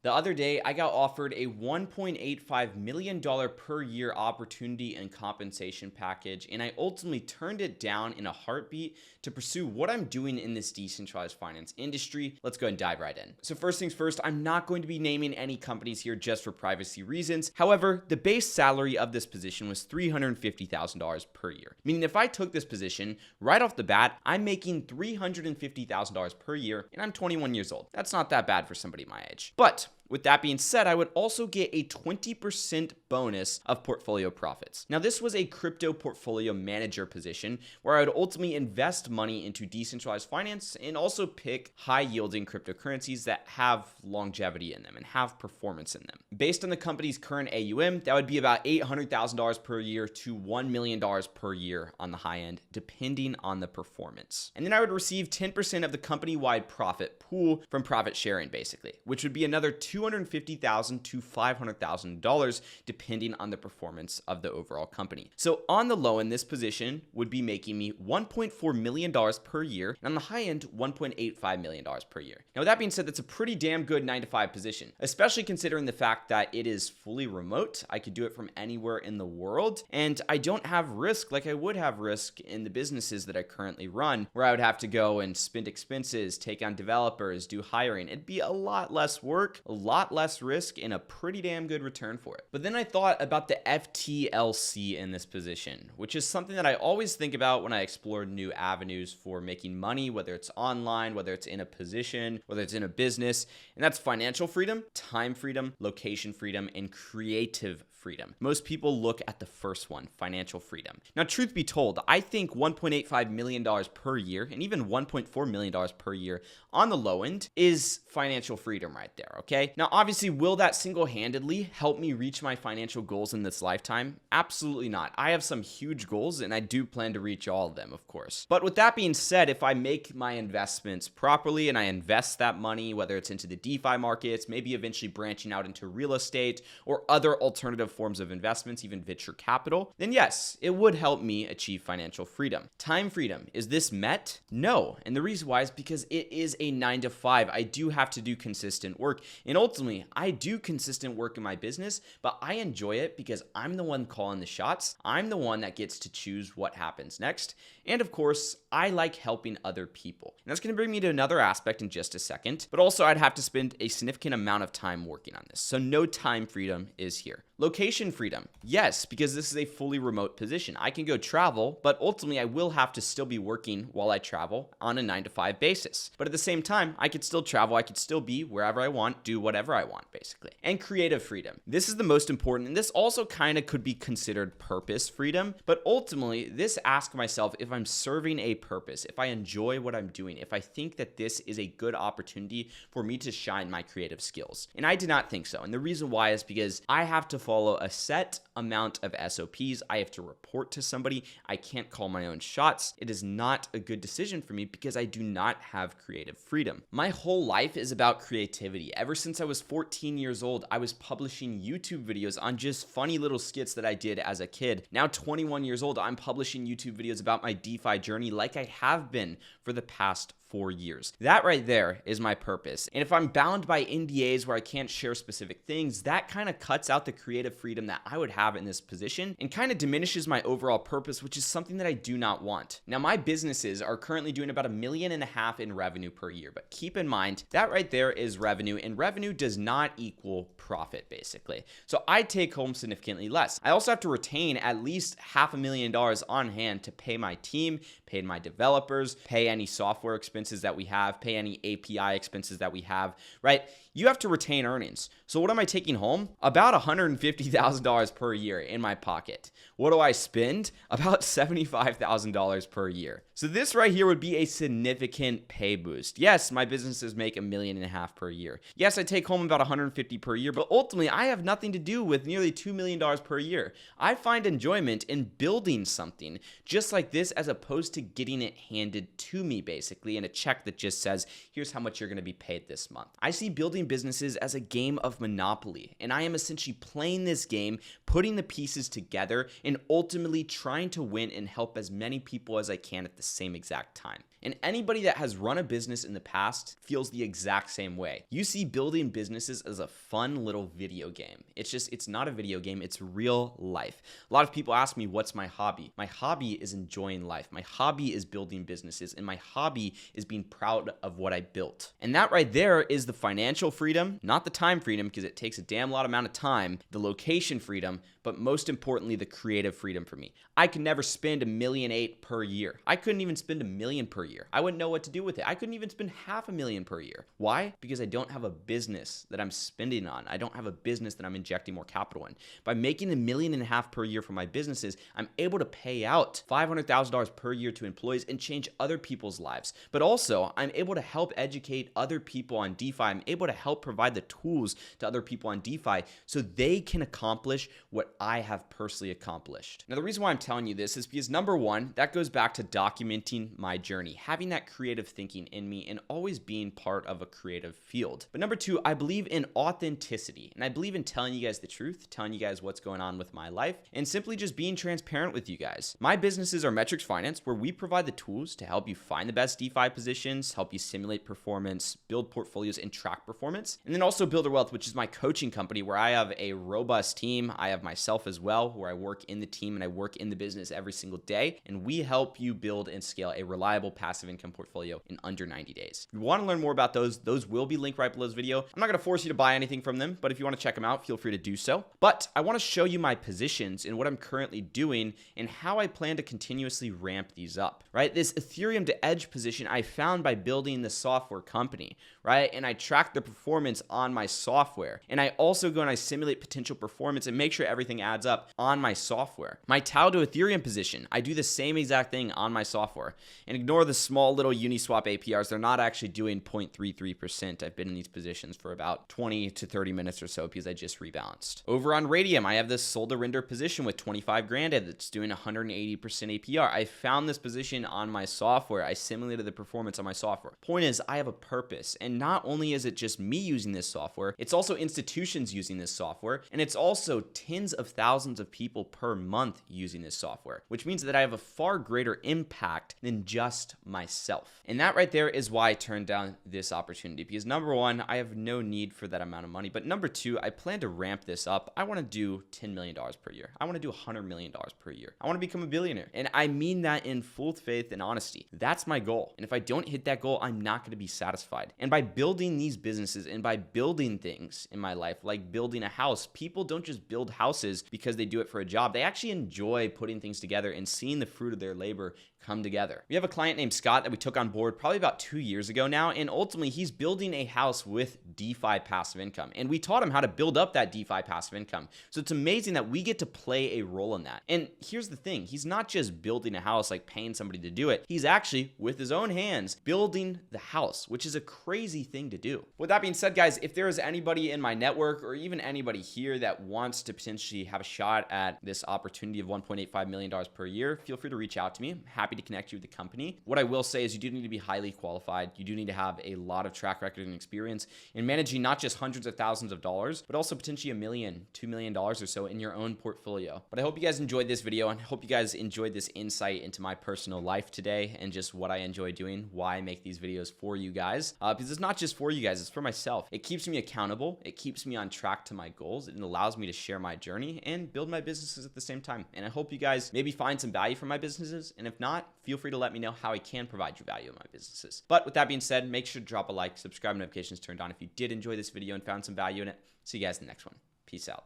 The other day, I got offered a $1.85 million per year opportunity and compensation package, and I ultimately turned it down in a heartbeat to pursue what I'm doing in this decentralized finance industry. Let's go and dive right in. So first things first, I'm not going to be naming any companies here just for privacy reasons. However, the base salary of this position was $350,000 per year, meaning if I took this position right off the bat, I'm making $350,000 per year, and I'm 21 years old. That's not that bad for somebody my age. But with that being said, I would also get a 20% bonus of portfolio profits. Now, this was a crypto portfolio manager position where I would ultimately invest money into decentralized finance and also pick high yielding cryptocurrencies that have longevity in them and have performance in them. Based on the company's current AUM, that would be about $800,000 per year to $1 million per year on the high end, depending on the performance. And then I would receive 10% of the company-wide profit pool from profit sharing, basically, which would be another $250,000 to $500,000 depending on the performance of the overall company. So on the low end, this position would be making me $1.4 million per year, and on the high end, $1.85 million per year. Now with that being said, that's a pretty damn good 9-to-5 position, especially considering the fact that it is fully remote. I could do it from anywhere in the world, and I don't have risk like I would have risk in the businesses that I currently run, where I would have to go and spend expenses, take on developers, do hiring. It'd be a lot less work, a lot less risk, and a pretty damn good return for it. But then I thought about the FTLC in this position, which is something that I always think about when I explore new avenues for making money, whether it's online, whether it's in a position, whether it's in a business, and that's financial freedom, time freedom, location freedom, and creative freedom. Most people look at the first one, financial freedom. Now, truth be told, I think $1.85 million per year and even $1.4 million per year on the low end is financial freedom right there, okay? Now, obviously, will that single-handedly help me reach my financial goals in this lifetime? Absolutely not. I have some huge goals and I do plan to reach all of them, of course. But with that being said, if I make my investments properly and I invest that money, whether it's into the DeFi markets, maybe eventually branching out into real estate or other alternative forms of investments, even venture capital, then yes, it would help me achieve financial freedom. Time freedom, is this met? No. And the reason why is because it is a 9-to-5. I do have to do consistent work. And ultimately, I do consistent work in my business, but I enjoy it because I'm the one calling the shots. I'm the one that gets to choose what happens next. And of course, I like helping other people. And that's going to bring me to another aspect in just a second, but also I'd have to spend a significant amount of time working on this. So no time freedom is here. Location freedom. Yes, because this is a fully remote position. I can go travel, but ultimately I will have to still be working while I travel on a 9-to-5 basis. But at the same time, I could still travel. I could still be wherever I want, do whatever I want, basically. And creative freedom. This is the most important, and this also kind of could be considered purpose freedom. But ultimately, this asks myself if I'm serving a purpose, if I enjoy what I'm doing, if I think that this is a good opportunity for me to shine my creative skills. And I do not think so. And the reason why is because I have to follow a set amount of SOPs. I have to report to somebody. I can't call my own shots. It is not a good decision for me because I do not have creative freedom. My whole life is about creativity. Ever since I was 14 years old, I was publishing YouTube videos on just funny little skits that I did as a kid. Now 21 years old, I'm publishing YouTube videos about my DeFi journey like I have been for the past 4 years. That right there is my purpose. And if I'm bound by NDAs where I can't share specific things, that kind of cuts out the creative freedom that I would have in this position and kind of diminishes my overall purpose, which is something that I do not want. Now, my businesses are currently doing about $1.5 million in revenue per year, but keep in mind that right there is revenue, and revenue does not equal profit, basically. So I take home significantly less. I also have to retain at least $500,000 on hand to pay my team, pay my developers, pay any software expenses that we have, pay any API expenses that we have, right? You have to retain earnings. So what am I taking home? About $150,000 per year in my pocket. What do I spend? About $75,000 per year. So this right here would be a significant pay boost. Yes, my businesses make $1.5 million per year. Yes, I take home about $150,000 per year, but ultimately I have nothing to do with nearly $2 million per year. I find enjoyment in building something just like this as opposed to getting it handed to me, basically, in a check that just says, here's how much you're going to be paid this month. I see building businesses as a game of Monopoly, and I am essentially playing this game, putting the pieces together, and ultimately trying to win and help as many people as I can at the same exact time. And anybody that has run a business in the past feels the exact same way. You see building businesses as a fun little video game. It's not a video game, it's real life. A lot of people ask me, what's my hobby? My hobby is enjoying life. My hobby is building businesses, and my hobby is being proud of what I built. And that right there is the financial freedom, not the time freedom, because it takes a damn lot amount of time, the location freedom, but most importantly, the creative freedom for me. I could never spend $1.8 million per year. I couldn't even spend $1 million per year. I wouldn't know what to do with it. I couldn't even spend $500,000 per year. Why? Because I don't have a business that I'm spending on. I don't have a business that I'm injecting more capital in. By making $1.5 million per year for my businesses, I'm able to pay out $500,000 per year to employees and change other people's lives. But also, I'm able to help educate other people on DeFi. I'm able to help provide the tools to other people on DeFi so they can accomplish what I have personally accomplished. Now, the reason why I'm telling you this is because number one, that goes back to documenting my journey, having that creative thinking in me and always being part of a creative field. But number two, I believe in authenticity, and I believe in telling you guys the truth, telling you guys what's going on with my life, and simply just being transparent with you guys. My businesses are Metrics Finance, where we provide the tools to help you find the best DeFi positions, help you simulate performance, build portfolios, and track performance. And then also Builder Wealth, which is my coaching company where I have a robust team. I have myself as well, where I work in the team and I work in the business every single day. And we help you build and scale a reliable passive income portfolio in under 90 days. If you want to learn more about those will be linked right below this video. I'm not going to force you to buy anything from them, but if you want to check them out, feel free to do so. But I want to show you my positions and what I'm currently doing and how I plan to continuously ramp these up, right? This Ethereum to Edge position I found by building the software company, right? And I track the performance on my software. And I also go and I simulate potential performance and make sure everything adds up on my software. My Tau to Ethereum position, I do the same exact thing on my software. And ignore the small little Uniswap APRs. They're not actually doing 0.33%. I've been in these positions for about 20 to 30 minutes or so because I just rebalanced. Over on Radium, I have this sold to render position with 25 grand that's doing 180% APR. I found this position on my software. I simulated the performance on my software. Point is, I have a purpose. And not only is it just me using this software, it's also institutions using this software. And it's also tens of thousands of people per month using this software, which means that I have a far greater impact than just myself. And that right there is why I turned down this opportunity, because number one, I have no need for that amount of money. But number two, I plan to ramp this up. I want to do $10 million per year. I want to do $100 million per year. I want to become a billionaire. And I mean that in full faith and honesty. That's my goal. And if I don't hit that goal, I'm not going to be satisfied. And by building these businesses and by building things in my life, like building a house, people don't just build houses because they do it for a job. They actually enjoy putting things together and seeing the fruit of their labor come together. We have a client named Scott that we took on board probably about 2 years ago now, and ultimately he's building a house with DeFi passive income, and we taught him how to build up that DeFi passive income. So it's amazing that we get to play a role in that. And here's the thing, he's not just building a house like paying somebody to do it, he's actually with his own hands building the house, which is a crazy thing to do. With that being said, guys, if there is anybody in my network or even anybody here that wants to potentially have a shot at this opportunity of $1.85 million per year, feel free to reach out to me. I'm happy to connect you with the company. What I will say is you do need to be highly qualified. You do need to have a lot of track record and experience in managing not just hundreds of thousands of dollars, but also potentially $1 million, $2 million or so in your own portfolio. But I hope you guys enjoyed this video and hope you guys enjoyed this insight into my personal life today and just what I enjoy doing, why I make these videos for you guys. Because it's not just for you guys, it's for myself. It keeps me accountable. It keeps me on track to my goals. It allows me to share my journey and build my businesses at the same time. And I hope you guys maybe find some value from my businesses. And if not, feel free to let me know how I can provide you value in my businesses. But with that being said, make sure to drop a like, subscribe, notifications turned on if you did enjoy this video and found some value in it. See you guys in the next one. Peace out.